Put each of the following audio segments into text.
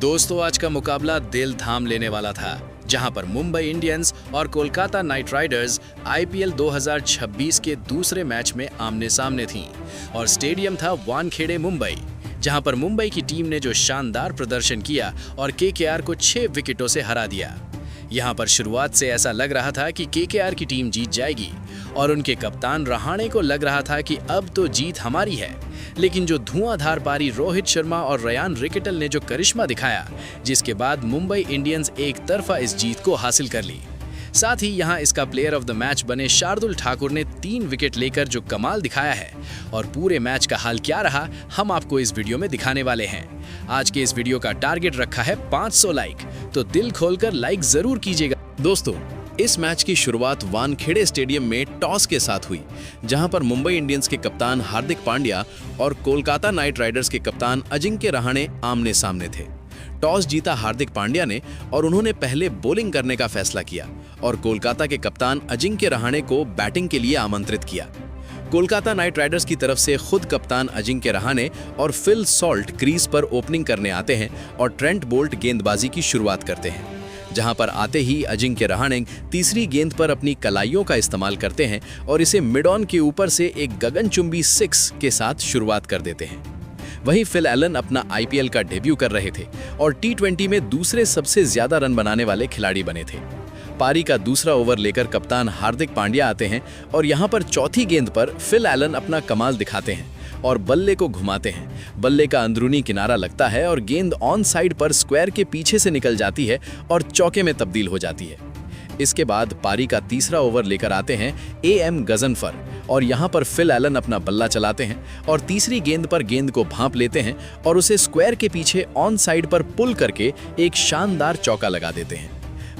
दोस्तों, आज का मुकाबला दिल थाम लेने वाला था, जहां पर मुंबई इंडियंस और कोलकाता नाइट राइडर्स आईपीएल 2026 के दूसरे मैच में आमने सामने थीं और स्टेडियम था वानखेड़े मुंबई, जहां पर मुंबई की टीम ने जो शानदार प्रदर्शन किया और केकेआर को 6 विकेटों से हरा दिया। यहां पर शुरुआत से ऐसा लग रहा था कि केकेआर की टीम जीत जाएगी और उनके कप्तान रहाणे को लग रहा था कि अब तो जीत हमारी है, लेकिन जो धुआंधार पारी रोहित शर्मा और रयान रिकेटल ने जो करिश्मा दिखाया, जिसके बाद मुंबई इंडियंस एक तरफा इस जीत को हासिल कर ली। साथ ही यहां इसका प्लेयर ऑफ द मैच बने शार्दुल ठाकुर ने 3 विकेट लेकर जो कमाल दिखाया है और पूरे मैच का हाल क्या रहा, हम आपको इस वीडियो में दिखाने वाले हैं। आज के इस वीडियो का टारगेट रखा है 500 लाइक, तो दिल खोलकर लाइक जरूर कीजिएगा। दोस्तों, इस मैच की शुरुआत वानखेड़े स्टेडियम में टॉस के साथ हुई, जहां पर मुंबई इंडियंस के कप्तान हार्दिक पांड्या और कोलकाता नाइट राइडर्स के कप्तान अजिंक्य रहाणे आमने सामने थे। टॉस जीता हार्दिक पांड्या ने और उन्होंने पहले बॉलिंग करने का फैसला किया और कोलकाता के कप्तान अजिंक्य रहाणे को बैटिंग के लिए आमंत्रित किया। कोलकाता नाइट राइडर्स की तरफ से खुद कप्तान अजिंक्य रहाणे और फिल सॉल्ट क्रीज पर ओपनिंग करने आते हैं और ट्रेंट बोल्ट गेंदबाजी की शुरुआत करते हैं, जहां पर आते ही अजिंक्य रहाणे तीसरी गेंद पर अपनी कलाइयों का इस्तेमाल करते हैं और इसे मिड ऑन के ऊपर से एक गगनचुंबी 6 के साथ शुरुआत कर देते हैं। वहीं फिल एलन अपना आईपीएल का डेब्यू कर रहे थे और टी20 में दूसरे सबसे ज्यादा रन बनाने वाले खिलाड़ी बने थे। पारी का दूसरा ओवर लेकर कप्तान हार्दिक पांड्या आते हैं और यहां पर चौथी गेंद पर फिल एलन अपना कमाल दिखाते हैं और बल्ले को घुमाते हैं। बल्ले का अंदरूनी किनारा लगता है और गेंद ऑन साइड पर स्क्वायर के पीछे से निकल जाती है और चौके में तब्दील हो जाती है। इसके बाद पारी का तीसरा ओवर लेकर आते हैं एएम गजनफर और यहां पर फिल एलन अपना बल्ला चलाते हैं और तीसरी गेंद पर गेंद को भांप लेते हैं और उसे स्क्वायर के पीछे ऑन साइड पर पुल करके एक शानदार चौका लगा देते हैं।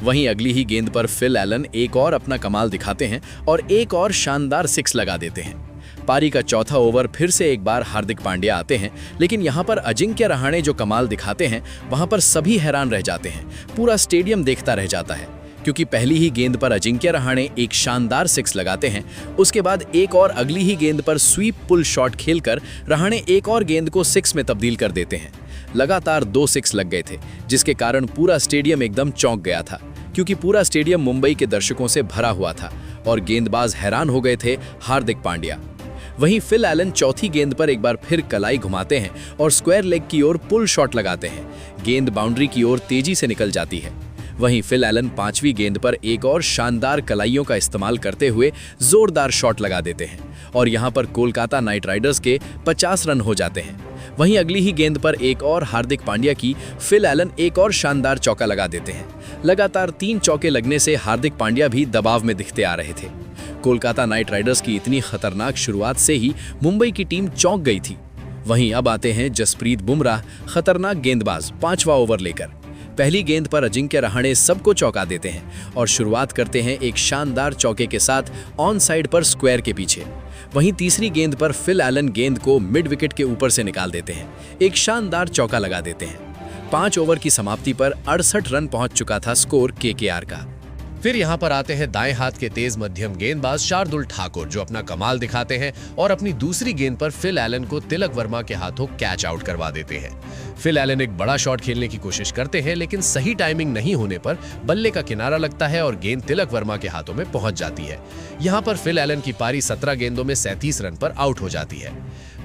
वहीं अगली ही गेंद पर फिल एलन एक और अपना कमाल दिखाते हैं और एक और शानदार 6 लगा देते हैं। पारी का चौथा ओवर फिर से एक बार हार्दिक पांड्या आते हैं, लेकिन यहां पर अजिंक्य रहाणे जो कमाल दिखाते हैं, वहां पर सभी हैरान रह जाते हैं। पूरा स्टेडियम देखता रह जाता है, क्योंकि पहली ही गेंद पर अजिंक्य रहाणे एक शानदार 6 लगाते हैं। उसके बाद एक और अगली ही गेंद पर स्वीप पुल शॉट खेलकर रहाणे एक और गेंद को 6 में तब्दील कर देते हैं। लगातार 2 6 लग गए थे, जिसके कारण पूरा स्टेडियम एकदम चौंक गया था, क्योंकि पूरा स्टेडियम मुंबई के दर्शकों से भरा हुआ था और गेंदबाज हैरान हो गए थे हार्दिक पांड्या। वहीं फिल एलन चौथी गेंद पर एक बार फिर कलाई घुमाते हैं और स्क्वायर लेग की ओर पुल शॉट लगाते हैं। गेंद बाउंड्री की ओर तेजी से निकल जाती है। वहीं फिल एलन 5वीं गेंद पर एक और शानदार कलाइयों का इस्तेमाल करते हुए जोरदार शॉट लगा देते हैं और यहां पर कोलकाता नाइट राइडर्स के 50 रन हो जाते हैं। वहीं अगली ही गेंद पर एक और हार्दिक पांड्या की फिल एलन एक और शानदार चौका लगा देते हैं। लगातार 3 चौके लगने से हार्दिक पांड्या भी दबाव में दिखते आ रहे थे। कोलकाता नाइट राइडर्स की इतनी खतरनाक शुरुआत से ही मुंबई की टीम चौंक गई थी। वहीं अब आते हैं जसप्रीत बुमराह, खतरनाक गेंदबाज, 5वां ओवर लेकर। पहली गेंद पर अजिंक्य रहाणे सबको चौंका देते हैं और शुरुआत करते हैं एक शानदार चौके के साथ ऑन साइड पर स्क्वायर के पीछे। वहीं तीसरी गेंद पर फिल एलन गेंद को मिड विकेट के ऊपर से निकाल देते हैं, एक शानदार चौका लगा देते हैं। 5 ओवर की समाप्ति पर 68 रन पहुंच चुका था स्कोर केकेआर का। फिर यहाँ पर आते हैं दाएं हाथ के तेज मध्यम गेंदबाज शार्दुल ठाकुर, जो अपना कमाल दिखाते हैं और अपनी दूसरी गेंद पर फिल एलन को तिलक वर्मा के हाथों कैच आउट करवा देते हैं। फिल एलन एक बड़ा शॉट खेलने की कोशिश करते हैं, लेकिन सही टाइमिंग नहीं होने पर बल्ले का किनारा लगता है और गेंद तिलक वर्मा के हाथों में पहुंच जाती है। यहाँ पर फिल एलन की पारी 17 गेंदों में 37 रन पर आउट हो जाती है।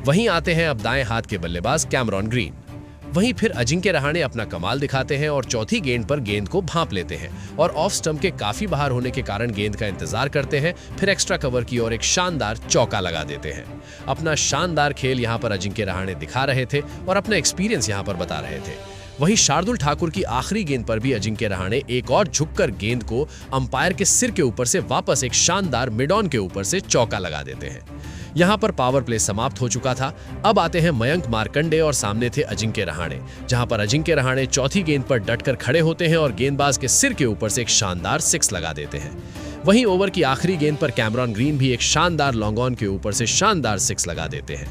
वहीं आते हैं अब दाएं हाथ के बल्लेबाज कैमरॉन ग्रीन। वहीं फिर अजिंक्य रहाणे अपना कमाल दिखाते हैं और चौथी गेंद पर गेंद को भांप लेते हैं और ऑफ स्टंप के काफी बाहर होने के कारण गेंद का इंतजार करते हैं, फिर एक्स्ट्रा कवर की ओर एक शानदार चौका लगा देते हैं। अपना शानदार खेल यहां पर अजिंक्य रहाणे दिखा रहे थे और अपना एक्सपीरियंस यहां पर बता रहे थे। वहीं शार्दुल ठाकुर की आखिरी गेंद पर भी अजिंक्य रहाणे एक और झुककर गेंद को अंपायर के सिर के ऊपर से वापस एक शानदार मिड ऑन के ऊपर से चौका लगा देते हैं। यहां पर पावर प्ले समाप्त हो चुका था। अब आते हैं मयंक मार्कंडे और सामने थे अजिंक्य रहाणे, जहां पर अजिंक्य रहाणे चौथी गेंद पर डटकर खड़े होते हैं और गेंदबाज के सिर के ऊपर से एक शानदार 6 लगा देते हैं। वहीं ओवर की आखिरी गेंद पर कैमरॉन ग्रीन भी एक शानदार लॉन्ग ऑन के ऊपर से शानदार 6 लगा देते हैं।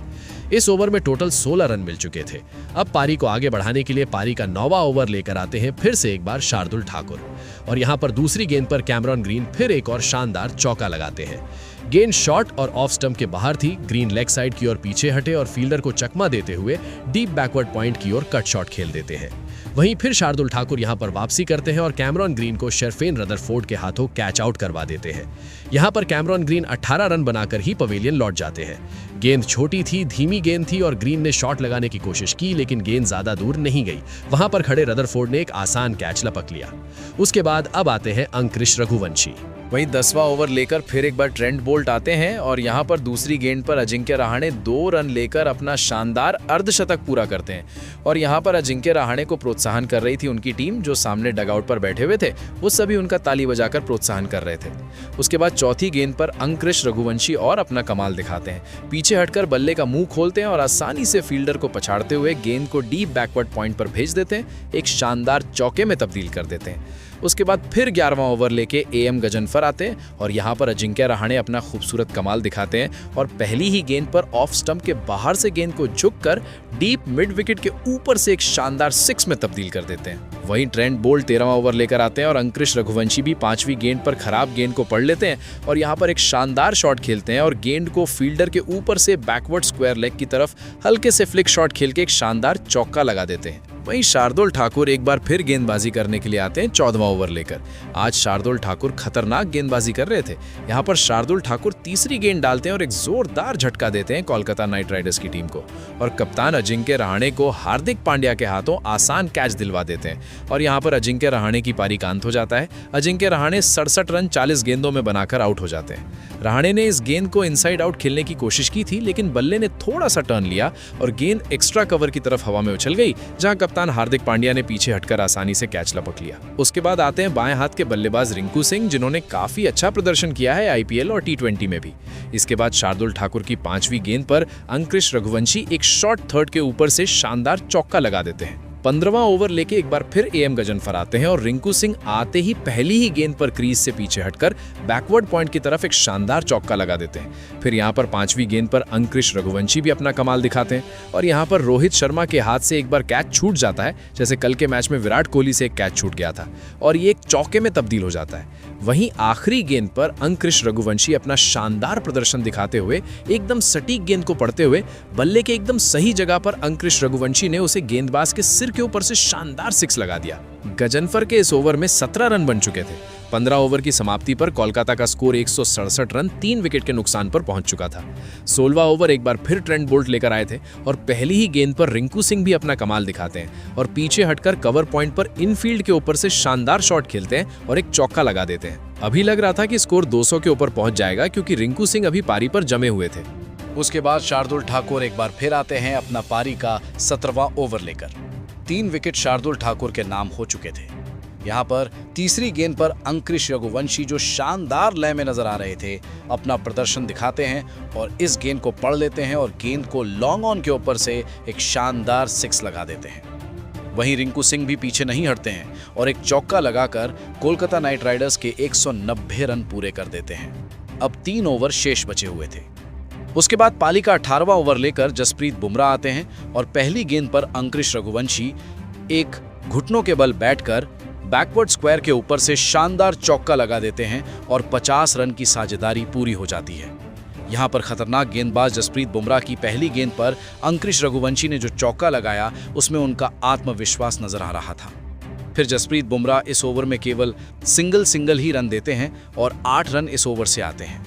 इस ओवर में टोटल 16 रन मिल चुके थे। अब पारी को आगे बढ़ाने के लिए पारी का 9वां ओवर लेकर आते हैं फिर से एक बार शार्दुल ठाकुर और यहां पर दूसरी गेंद पर कैमरॉन ग्रीन फिर एक और शानदार चौका लगाते हैं। गेंद शॉर्ट और ऑफ स्टंप के बाहर थी। ग्रीन लेग साइड की ओर पीछे हटे और फील्डर को चकमा देते हुए डीप बैकवर्ड पॉइंट की ओर कट शॉट खेल देते हैं। वहीं फिर शार्दुल ठाकुर यहां पर वापसी करते हैं और कैमरॉन ग्रीन को शेरफेन रदरफोर्ड के हाथों कैच आउट करवा देते हैं। यहां पर कैमरॉन ग्रीन 18 रन बनाकर ही पवेलियन लौट जाते हैं। गेंद छोटी थी, धीमी गेंद थी और ग्रीन ने शॉट लगाने की कोशिश की, लेकिन गेंद ज्यादा दूर नहीं गई। वहां पर खड़े रदरफोर्ड ने एक आसान कैच लपक लिया। उसके बाद अब आते हैं अंकुश रघुवंशी। वहीं 10वां ओवर लेकर फिर एक बार ट्रेंट बोल्ट आते हैं और यहां पर दूसरी गेंद पर अजिंक्य रहाणे 2 रन लेकर अपना शानदार अर्धशतक पूरा करते हैं। और यहां पर अजिंक्य रहाणे को प्रोत्साहन कर रही थी उनकी टीम, जो सामने डगआउट पर बैठे हुए थे वो सभी उनका ताली बजाकर प्रोत्साहन कर रहे थे। उसके बाद चौथी गेंद पर अंकुश रघुवंशी और अपना कमाल दिखाते हैं। पीछे हटकर बल्ले का मुंह खोलते हैं और आसानी से फील्डर को पछाड़ते हुए गेंद को डीप बैकवर्ड पॉइंट पर भेज देते हैं, एक शानदार चौके में तब्दील कर देते हैं। उसके बाद फिर 11वां ओवर लेके एएम गजनफर आते हैं और यहां पर अजिंक्य रहाणे अपना खूबसूरत कमाल दिखाते हैं और पहली ही गेंद पर ऑफ स्टंप के बाहर से गेंद को झुककर डीप मिड विकेट के ऊपर से एक शानदार 6 में तब्दील कर देते हैं। वहीं ट्रेंट बोल्ट 13वां ओवर लेकर आते हैं और अंकुश रघुवंशी भी 5वीं गेंद पर खराब गेंद को पढ़ लेते हैं और यहां पर एक शानदार शॉट खेलते हैं और गेंद को फील्डर के ऊपर से बैकवर्ड स्क्वायर लेग की तरफ हल्के से फ्लिक शॉट खेल के एक शानदार चौका लगा देते हैं। वहीं शार्दुल ठाकुर एक बार फिर गेंदबाजी करने के लिए आते हैं 14वां ओवर लेकर। आज शार्दुल ठाकुर खतरनाक गेंदबाजी कर रहे थे। यहां पर शार्दुल ठाकुर तीसरी गेंद डालते हैं और एक जोरदार झटका देते हैं कोलकाता नाइट राइडर्स की टीम को और कप्तान अजिंक्य रहाणे को हार्दिक पांड्या के हाथों आसान कैच दिलवा देते हैं और यहां पर अजिंक्य रहाणे की पारी का अंत हो जाता है। अजिंक्य रहाणे 67 रन 40 गेंदों में बनाकर आउट हो जाते हैं। रहाणे ने इस गेंद को इनसाइड आउट खेलने की कोशिश की थी, लेकिन बल्ले ने थोड़ा सा टर्न लिया और गेंद एक्स्ट्रा कवर की तरफ हवा में उछल गई, जहां कप्तान हार्दिक पांड्या ने पीछे हटकर आसानी से कैच लपक लिया। उसके बाद आते हैं बाएं हाथ के बल्लेबाज रिंकू सिंह, जिन्होंने काफी अच्छा प्रदर्शन किया है आईपीएल और टी20 में भी। इसके बाद शार्दुल ठाकुर की 5वीं गेंद पर अंकुश रघुवंशी एक शॉर्ट थर्ड के ऊपर से शानदार चौका लगा देते हैं। 15वां ओवर लेके एक बार फिर एएम गजनफर आते हैं और रिंकू सिंह आते ही पहली ही गेंद पर क्रीज से पीछे हटकर बैकवर्ड पॉइंट की तरफ एक शानदार चौका लगा देते हैं। फिर यहां पर 5वीं गेंद पर अंकुश रघुवंशी भी अपना कमाल दिखाते हैं और यहां पर रोहित शर्मा के हाथ से एक बार कैच छूट जाता है, जैसे कल के मैच में विराट कोहली से एक कैच छूट गया था, और ये एक चौके में तब्दील हो जाता है। वहीं आखिरी गेंद पर अंकुश रघुवंशी अपना शानदार प्रदर्शन दिखाते हुए एकदम सटीक गेंद को पढ़ते हुए बल्ले के एकदम सही जगह पर अंकुश रघुवंशी ने उसे गेंदबाज के सिर के ऊपर से शानदार 6 लगा दिया। गजनफर के इस ओवर में 17 रन बन चुके थे। 15 ओवर की समाप्ति पर कोलकाता का स्कोर 167 रन 3 विकेट के नुकसान पर पहुंच चुका था। 16वां ओवर एक बार फिर ट्रेंट बोल्ट लेकर आए थे और पहली ही गेंद पर रिंकू सिंह भी अपना कमाल दिखाते हैं और पीछे हटकर कवर पॉइंट पर इनफील्ड के ऊपर से शानदार शॉट खेलते हैं और एक चौका लगा देते हैं। अभी लग रहा था कि स्कोर 200 के ऊपर पहुंच जाएगा, क्योंकि रिंकू सिंह अभी पारी पर जमे हुए थे। उसके बाद शार्दुल ठाकुर एक बार फिर आते हैं अपना पारी का 17वां ओवर लेकर। 3 विकेट शार्दुल ठाकुर के नाम हो चुके थे। यहाँ पर तीसरी गेंद पर अंकुश रघुवंशी, जो शानदार लय में नजर आ रहे थे, अपना प्रदर्शन दिखाते हैं और इस गेंद को पढ़ लेते हैं और गेंद को लॉन्ग ऑन के ऊपर से एक शानदार 6 लगा देते हैं। वहीं रिंकू सिंह भी पीछे नहीं हटते हैं और एक चौका लगाकर कोलकाता नाइट राइडर्स के 190 रन पूरे कर देते हैं। अब 3 ओवर शेष बचे हुए थे। उसके बाद पाली का 18वां ओवर लेकर जसप्रीत बुमराह आते हैं और पहली गेंद पर अंकुश रघुवंशी एक घुटनों के बल बैठकर बैकवर्ड स्क्वायर के ऊपर से शानदार चौका लगा देते हैं और 50 रन की साझेदारी पूरी हो जाती है। यहां पर खतरनाक गेंदबाज जसप्रीत बुमराह की पहली गेंद पर अंकुश रघुवंशी ने जो चौका लगाया, उसमें उनका आत्मविश्वास नजर आ रहा था। फिर जसप्रीत बुमराह इस ओवर में केवल सिंगल ही रन देते हैं और 8 रन इस ओवर से आते हैं।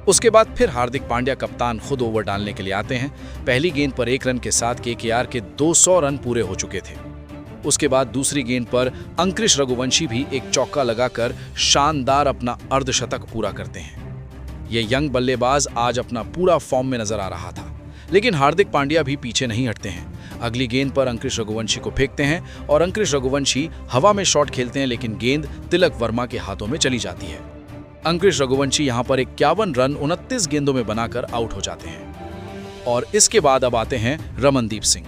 उसके बाद फिर हार्दिक पांड्या कप्तान खुद ओवर डालने के लिए आते हैं। पहली गेंद पर 1 रन के साथ केकेआर के 200 रन पूरे हो चुके थे। उसके बाद दूसरी गेंद पर अंकुश रघुवंशी भी एक चौका लगाकर शानदार अपना अर्धशतक पूरा करते हैं। ये यंग बल्लेबाज आज अपना पूरा फॉर्म में नजर आ रहा था, लेकिन हार्दिक पांड्या भी पीछे नहीं हटते हैं। अगली गेंद पर अंकुश रघुवंशी को फेंकते हैं और अंकुश रघुवंशी हवा में शॉट खेलते हैं, लेकिन गेंद तिलक वर्मा के हाथों में चली जाती है। अंकुश रघुवंशी यहां पर 51 रन 29 गेंदों में बनाकर आउट हो जाते हैं। और इसके बाद अब आते हैं रमनदीप सिंह,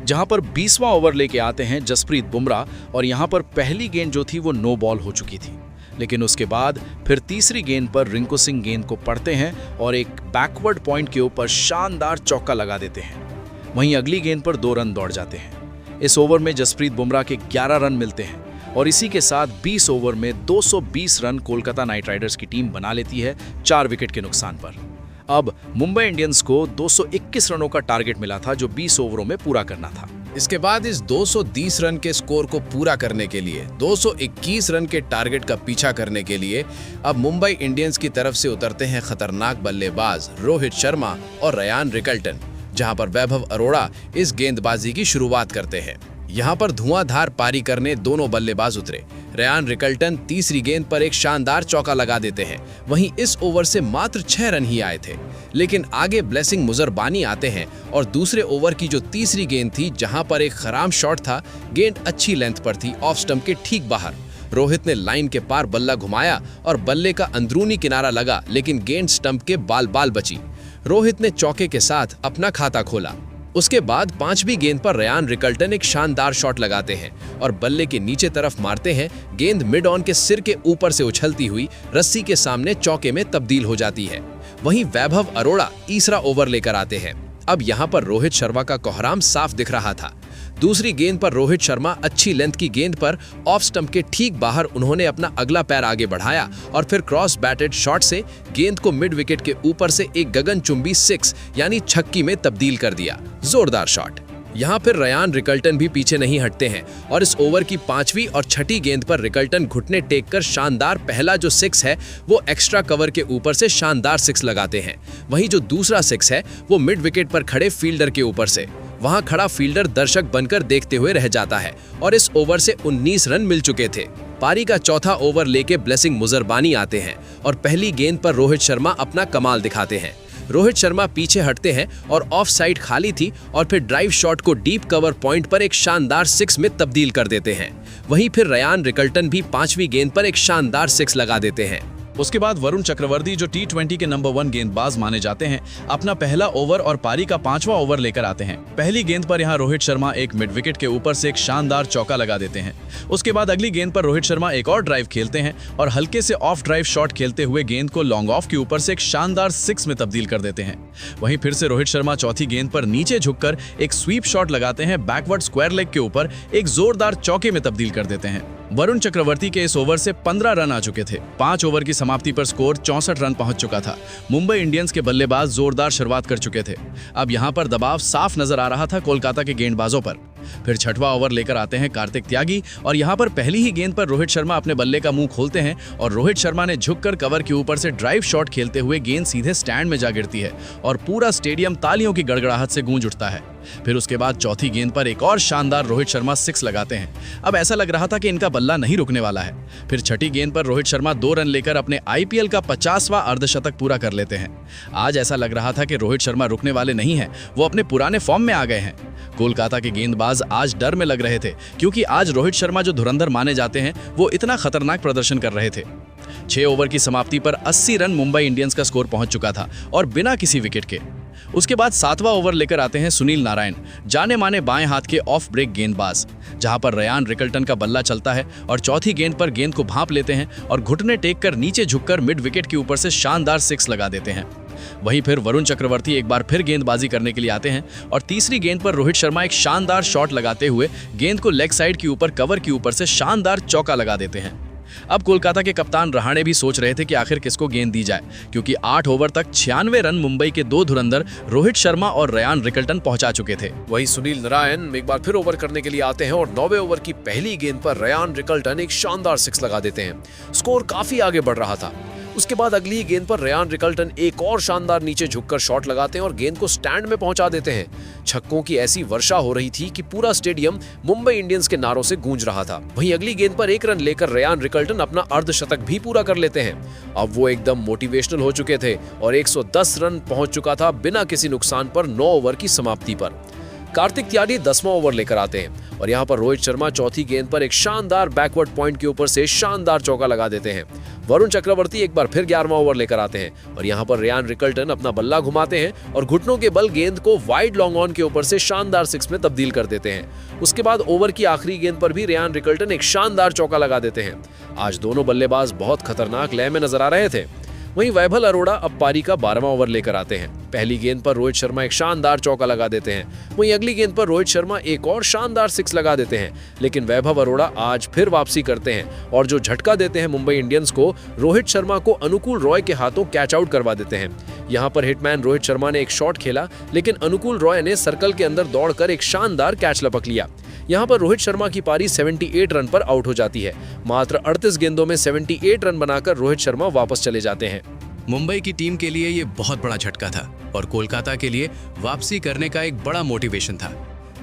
जहां पर 20वां ओवर लेके आते हैं जसप्रीत बुमराह और यहां पर पहली गेंद जो थी वो नो बॉल हो चुकी थी, लेकिन उसके बाद फिर तीसरी गेंद पर रिंकू सिंह गेंद को पढ़ते हैं और एक बैकवर्ड पॉइंट के ऊपर शानदार चौका लगा देते हैं। वहीं अगली गेंद पर 2 रन दौड़ जाते हैं। इस ओवर में जसप्रीत बुमराह के 11 रन मिलते हैं और इसी के साथ 20 ओवर में 220 रन कोलकाता नाइट राइडर्स की टीम बना लेती है 4 विकेट के नुकसान पर। अब मुंबई इंडियंस को 221 रनों का टारगेट मिला था, जो 20 ओवरों में पूरा करना था। इसके बाद इस 220 रन के स्कोर को पूरा करने के लिए 221 रन के टारगेट का पीछा करने के लिए अब मुंबई इंडियंस की तरफ से उतरते हैं खतरनाक बल्लेबाज रोहित शर्मा और रयान रिकल्टन, जहां पर वैभव अरोड़ा इस गेंदबाजी की शुरुआत करते हैं। यहां पर धुआंधार पारी करने दोनों बल्लेबाज उतरे। रयान रिकल्टन तीसरी गेंद पर एक शानदार चौका लगा देते हैं। वहीं इस ओवर से मात्र 6 रन ही आए थे, लेकिन आगे ब्लेसिंग मुजरबानी आते हैं और दूसरे ओवर की जो तीसरी गेंद थी, जहां पर एक खराब शॉट था, गेंद अच्छी लेंथ पर थी, ऑफ स्टंप के ठीक बाहर। रोहित ने लाइन के पार बल्ला घुमाया और बल्ले का अंदरूनी किनारा लगा, लेकिन गेंद स्टंप के बाल बाल बची। रोहित ने चौके के साथ अपना खाता खोला। उसके बाद 5वीं गेंद पर रयान रिकल्टन एक शानदार शॉट लगाते हैं और बल्ले के नीचे तरफ मारते हैं। गेंद मिड ऑन के सिर के ऊपर से उछलती हुई रस्सी के सामने चौके में तब्दील हो जाती है। वहीं वैभव अरोड़ा तीसरा ओवर लेकर आते हैं। अब यहां पर रोहित शर्मा का कोहराम साफ दिख रहा था। दूसरी गेंद पर रोहित शर्मा अच्छी लेंथ की गेंद पर ऑफ स्टंप के ठीक बाहर उन्होंने अपना अगला पैर आगे बढ़ाया और फिर क्रॉस बैटेड शॉट से गेंद को मिड विकेट के ऊपर से एक गगनचुंबी 6 यानी छक्की में तब्दील कर दिया। जोरदार शॉट। यहाँ फिर रयान रिकल्टन भी पीछे नहीं हटते हैं और इस ओवर की 5वीं और 6ठी गेंद पर रिकल्टन घुटने टेक कर शानदार पहला जो 6 है वो एक्स्ट्रा कवर के ऊपर से शानदार 6 लगाते हैं। वहीं जो दूसरा 6 है वो मिड विकेट पर खड़े फील्डर के ऊपर से। वहां खड़ा फील्डर दर्शक बनकर देखते हुए रह जाता है और इस ओवर से 19 रन मिल चुके थे। पारी का चौथा ओवर लेके ब्लेसिंग मुजरबानी आते हैं और पहली गेंद पर रोहित शर्मा अपना कमाल दिखाते हैं। रोहित शर्मा पीछे हटते हैं और ऑफ साइड खाली थी और फिर ड्राइव शॉट को डीप कवर पॉइंट पर एक शानदार 6 में तब्दील कर देते हैं। वहीं फिर रयान रिकल्टन भी 5वीं गेंद पर एक शानदार 6 लगा देते हैं। उसके बाद वरुण चक्रवर्ती, जो T20 के नंबर 1 गेंदबाज माने जाते हैं, अपना पहला ओवर और पारी का 5वां ओवर लेकर आते हैं। पहली गेंद पर यहां रोहित शर्मा एक मिड विकेट के ऊपर से एक शानदार चौका लगा देते हैं। उसके बाद अगली गेंद पर रोहित शर्मा एक और ड्राइव खेलते हैं और हल्के से ऑफ ड्राइव शॉट खेलते हुए गेंद को लॉन्ग ऑफ के ऊपर से एक शानदार 6 में तब्दील कर देते हैं। वहीं फिर से रोहित शर्मा चौथी गेंद पर नीचे झुककर एक स्वीप शॉट लगाते हैं, बैकवर्ड स्क्वायर लेग के ऊपर एक जोरदार चौके में तब्दील कर देते हैं। वरुण चक्रवर्ती के इस ओवर से 15 रन आ चुके थे। 5 ओवर की समाप्ति पर स्कोर 64 रन पहुंच चुका था। मुंबई इंडियंस के बल्लेबाज जोरदार शुरुआत कर चुके थे। अब यहां पर दबाव साफ नजर आ रहा था कोलकाता के गेंदबाजों पर। फिर 6वां ओवर लेकर आते हैं कार्तिक त्यागी और यहां पर पहली ही गेंद पर रोहित शर्मा अपने बल्ले का मुंह खोलते हैं और रोहित शर्मा ने झुककर कवर के ऊपर से ड्राइव शॉट खेलते हुए गेंद सीधे स्टैंड में जा गिरती है और पूरा स्टेडियम तालियों की गड़गड़ाहट से गूंज उठता है। फिर उसके बाद चौथी गेंद पर एक और शानदार रोहित शर्मा 6 लगाते हैं। अब ऐसा लग रहा था कि इनका बल्ला नहीं रुकने वाला है। फिर 6ठी गेंद पर रोहित शर्मा 2 रन लेकर अपने IPL का 50वां अर्धशतक पूरा कर लेते हैं। आज ऐसा लग रहा था कि रोहित शर्मा रुकने वाले नहीं हैं, वो अपने पुराने फॉर्म में आ गए हैं। कोलकाता के गेंदबाज आज डर में लग रहे थे, क्योंकि आज रोहित शर्मा जो धुरंधर माने जाते हैं वो इतना खतरनाक प्रदर्शन कर रहे थे। 6 ओवर की समाप्ति पर 80 रन मुंबई इंडियंस का स्कोर पहुंच चुका था और बिना किसी विकेट के। उसके बाद 7वां ओवर लेकर आते हैं सुनील नारायण, जाने माने बाएं हाथ के ऑफ ब्रेक गेंदबाज, जहां पर रयान रिकल्टन का बल्ला चलता है और चौथी गेंद पर गेंद को भांप लेते हैं और घुटने टेक कर नीचे झुककर मिड विकेट के ऊपर से शानदार 6 लगा देते हैं। वहीं फिर वरुण चक्रवर्ती एक बार फिर गेंदबाजी करने के लिए आते हैं और तीसरी गेंद पर रोहित शर्मा एक शानदार शॉट लगाते हुए गेंद को लेग साइड के ऊपर कवर के ऊपर से शानदार चौका लगा देते हैं। अब कोलकाता के कप्तान रहाणे भी सोच रहे थे कि आखिर किसको गेंद दी जाए, क्योंकि 8 ओवर तक 96 रन मुंबई के 2 धुरंधर रोहित शर्मा और रयान रिकल्टन पहुंचा चुके थे। वहीं सुनील नारायण एक बार फिर ओवर करने के लिए आते हैं और 9वें ओवर की पहली गेंद पर रयान रिकल्टन एक शानदार 6 लगा देते हैं। स्कोर काफी आगे बढ़ रहा था। उसके बाद अगली गेंद पर रयान रिकल्टन एक और शानदार नीचे झुककर शॉट लगाते हैं और गेंद को स्टैंड में पहुंचा देते हैं। छक्कों की ऐसी वर्षा हो रही थी कि पूरा स्टेडियम मुंबई इंडियंस के नारों से गूंज रहा था। वहीं अगली गेंद पर 1 रन लेकर रयान रिकल्टन अपना अर्धशतक भी पूरा कर लेते हैं। अब वो एकदम मोटिवेशनल हो चुके थे और 110 रन पहुंच चुका था बिना किसी नुकसान पर 9 ओवर की समाप्ति पर। कार्तिक त्यागी 10वां ओवर लेकर आते हैं और यहाँ पर रोहित शर्मा चौथी गेंद पर एक शानदार बैकवर्ड पॉइंट के ऊपर से शानदार चौका लगा देते हैं। वरुण चक्रवर्ती एक बार फिर 11वां ओवर लेकर आते हैं और यहाँ पर रयान रिकल्टन अपना बल्ला घुमाते हैं और घुटनों के बल गेंद को वाइड लॉन्ग ऑन के ऊपर से शानदार 6 में तब्दील कर देते हैं। उसके बाद ओवर की आखिरी गेंद पर भी रयान रिकल्टन एक शानदार चौका लगा देते हैं। आज दोनों बल्लेबाज बहुत खतरनाक लय में नजर आ रहे थे। वहीं वैभव अरोड़ा अब पारी का 12वां ओवर लेकर आते हैं। पहली गेंद पर रोहित शर्मा एक शानदार चौका लगा देते हैं। वहीं अगली गेंद पर रोहित शर्मा एक और शानदार 6 लगा देते हैं, लेकिन वैभव अरोड़ा आज फिर वापसी करते हैं और जो झटका देते हैं मुंबई इंडियंस को, रोहित शर्मा को अनुकूल रॉय के हाथों कैच आउट करवा देते हैं। यहाँ पर हिटमैन रोहित शर्मा ने एक शॉट खेला, लेकिन अनुकूल रॉय ने सर्कल के अंदर दौड़कर एक शानदार कैच लपक लिया। यहाँ पर रोहित शर्मा की पारी 78 रन पर आउट हो जाती है। मात्र 38 गेंदों में 78 रन बनाकर रोहित शर्मा वापस चले जाते हैं। मुंबई की टीम के लिए ये बहुत बड़ा झटका था और कोलकाता के लिए वापसी करने का एक बड़ा मोटिवेशन था।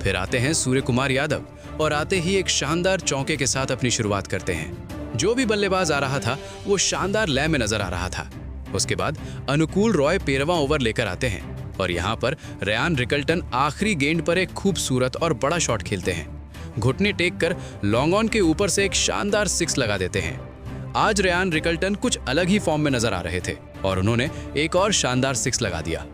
फिर आते हैं सूर्य कुमार यादव और आते ही एक शानदार चौके के साथ अपनी शुरुआत करते हैं। जो भी बल्लेबाज आ रहा था वो शानदार लय में नजर आ रहा था। उसके बाद अनुकूल रॉय 13वां ओवर लेकर आते हैं और यहाँ पर रेयान रिकल्टन आखिरी गेंद पर एक खूबसूरत और बड़ा शॉट खेलते हैं। घुटने टेक कर लॉन्ग ऑन के ऊपर से एक शानदार 6 लगा देते हैं। आज रेयान रिकल्टन कुछ अलग ही फॉर्म में नजर आ रहे थे और उन्होंने एक और शानदार 6 लगा दिया।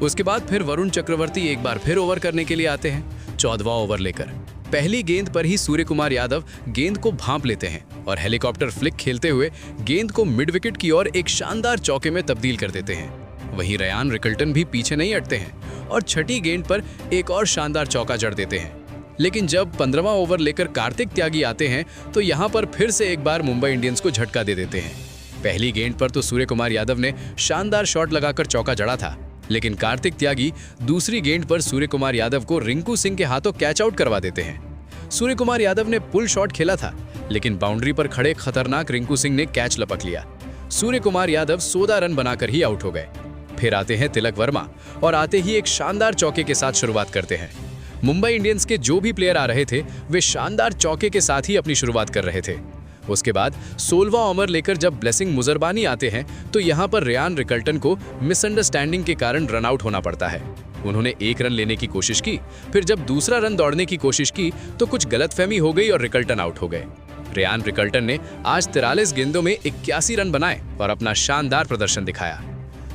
उसके बाद फिर वरुण चक्रवर्ती एक बार फिर ओवर करने के लिए आते हैं 14वां ओवर लेकर। पहली गेंद पर ही सूर्य कुमार यादव गेंद को भांप लेते हैं और हेलीकॉप्टर फ्लिक खेलते हुए गेंद को मिड विकेट की ओर एक शानदार चौके में तब्दील कर देते हैं। वहीं रेयान रिकल्टन भी पीछे नहीं हटते हैं और छठी गेंद पर एक और शानदार चौका जड़ देते हैं। लेकिन जब 15वां ओवर लेकर कार्तिक त्यागी आते हैं तो यहाँ पर फिर से एक बार मुंबई इंडियंस को झटका दे देते हैं। पहली गेंद पर तो सूर्य कुमार यादव ने शानदार शॉट लगाकर चौका जड़ा था, लेकिन कार्तिक त्यागी दूसरी गेंद पर सूर्य कुमार यादव को रिंकू सिंह के हाथों कैच आउट करवा देते हैं। सूर्य कुमार यादव ने पुल शॉट खेला था, लेकिन बाउंड्री पर खड़े खतरनाक रिंकू सिंह ने कैच लपक लिया। सूर्य कुमार यादव 14 रन बनाकर ही आउट हो गए। फिर आते हैं तिलक वर्मा और आते ही एक शानदार चौके के साथ शुरुआत करते हैं। मुंबई इंडियंस के जो भी प्लेयर आ रहे थे वे शानदार चौके के साथ ही अपनी शुरुआत कर रहे थे। उसके बाद 16वां ओवर लेकर जब ब्लेसिंग मुजरबानी आते हैं तो यहाँ पर रेयान रिकल्टन को मिसअंडरस्टैंडिंग के कारण रन आउट होना पड़ता है। उन्होंने 1 रन लेने की कोशिश की, फिर जब दूसरा रन दौड़ने की कोशिश की तो कुछ गलतफहमी हो गई और रिकल्टन आउट हो गए। रेयान रिकल्टन ने आज 43 गेंदों में 81 रन बनाए और अपना शानदार प्रदर्शन दिखाया।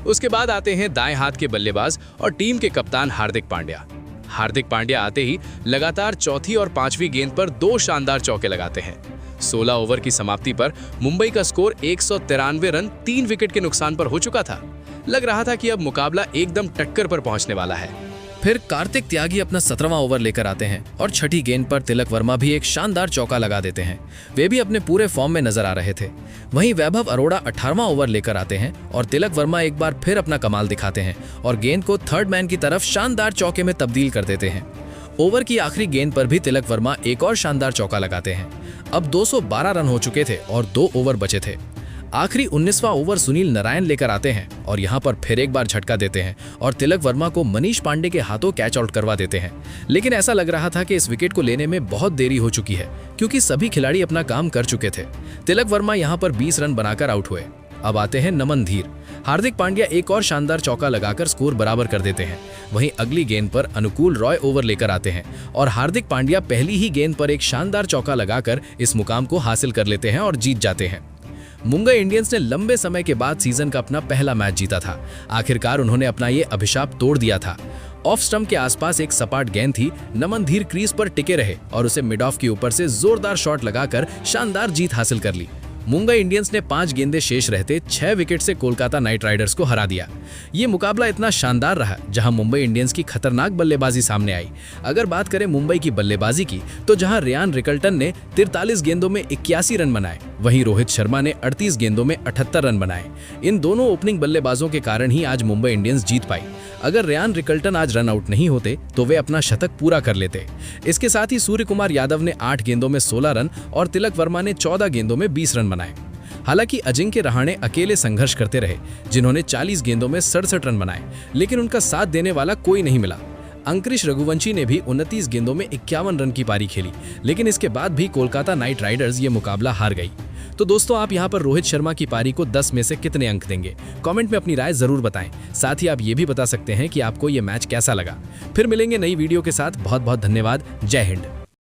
उसके बाद आते हैं दाएं हाथ के बल्लेबाज और टीम के कप्तान हार्दिक पांड्या। हार्दिक पांड्या आते ही लगातार चौथी और 5वीं गेंद पर 2 शानदार चौके लगाते हैं। 16 ओवर की समाप्ति पर मुंबई का स्कोर 193 रन 3 विकेट के नुकसान पर हो चुका था। लग रहा था कि अब मुकाबला एकदम टक्कर पर पहुंचने वाला है। फिर कार्तिक त्यागी अपना 17वां ओवर लेकर आते हैं और छठी गेंद पर तिलक वर्मा भी एक शानदार चौका लगा देते हैं। वे भी अपने पूरे फॉर्म में नजर आ रहे थे। वहीं वैभव अरोड़ा 18वां ओवर लेकर आते हैं और तिलक वर्मा एक बार फिर अपना कमाल दिखाते हैं और गेंद को थर्ड मैन की तरफ शानदार चौके में तब्दील कर देते हैं। ओवर की आखिरी गेंद पर भी तिलक वर्मा एक और शानदार चौका लगाते हैं। अब 212 रन हो चुके थे और 2 ओवर बचे थे। आखिरी 19वां ओवर सुनील नारायण लेकर आते हैं और यहाँ पर फिर एक बार झटका देते हैं और तिलक वर्मा को मनीष पांडे के हाथों कैच आउट करवा देते हैं। लेकिन ऐसा लग रहा था कि इस विकेट को लेने में बहुत देरी हो चुकी है, क्योंकि सभी खिलाड़ी अपना काम कर चुके थे। तिलक वर्मा यहाँ पर 20 रन बनाकर आउट हुए। अब आते हैं नमन धीर। हार्दिक पांड्या एक और शानदार चौका लगाकर स्कोर बराबर कर देते हैं। वहीं अगली गेंद पर अनुकूल रॉय ओवर लेकर आते हैं और हार्दिक पांड्या पहली ही गेंद पर एक शानदार चौका लगाकर इस मुकाम को हासिल कर लेते हैं और जीत जाते हैं। मुंबई इंडियंस ने लंबे समय के बाद सीजन का अपना पहला मैच जीता था। आखिरकार उन्होंने अपना ये अभिशाप तोड़ दिया था। ऑफ स्टंप के आसपास एक सपाट गेंद थी। नमन धीर क्रीज पर टिके रहे और उसे मिड ऑफ के ऊपर से जोरदार शॉट लगाकर शानदार जीत हासिल कर ली। मुंबई इंडियंस ने 5 गेंदें शेष रहते 6 विकेट से कोलकाता नाइट राइडर्स को हरा दिया। ये मुकाबला इतना शानदार रहा जहां मुंबई इंडियंस की खतरनाक बल्लेबाजी सामने आई। अगर बात करें मुंबई की बल्लेबाजी की तो जहां रेयान रिकल्टन ने 43 गेंदों में 81 रन बनाए, वहीं रोहित शर्मा ने 38 गेंदों में 78 रन बनाए। इन दोनों ओपनिंग बल्लेबाजों के कारण ही आज मुंबई इंडियंस जीत पाई। अगर रेयान रिकल्टन आज रन आउट नहीं होते तो वे अपना शतक पूरा कर लेते। इसके साथ ही सूर्य कुमार यादव ने 8 गेंदों में 16 रन और तिलक वर्मा ने 14 गेंदों में 20 रन बनाए। हालांकि अजिंक्य रहाणे अकेले संघर्ष करते रहे, जिन्होंने 40 गेंदों में 67 रन बनाए, लेकिन उनका साथ देने वाला कोई नहीं मिला। अंकुरिश रघुवंशी ने भी 29 गेंदों में 51 रन की पारी खेली, लेकिन इसके बाद भी कोलकाता नाइट राइडर्स ये मुकाबला हार गई। तो दोस्तों, आप यहाँ पर रोहित शर्मा की पारी को 10 में से कितने अंक देंगे? कमेंट में अपनी राय जरूर बताएं। साथ ही आप ये भी बता सकते हैं कि आपको ये मैच कैसा लगा। फिर मिलेंगे नई वीडियो के साथ। बहुत बहुत धन्यवाद। जय हिंद।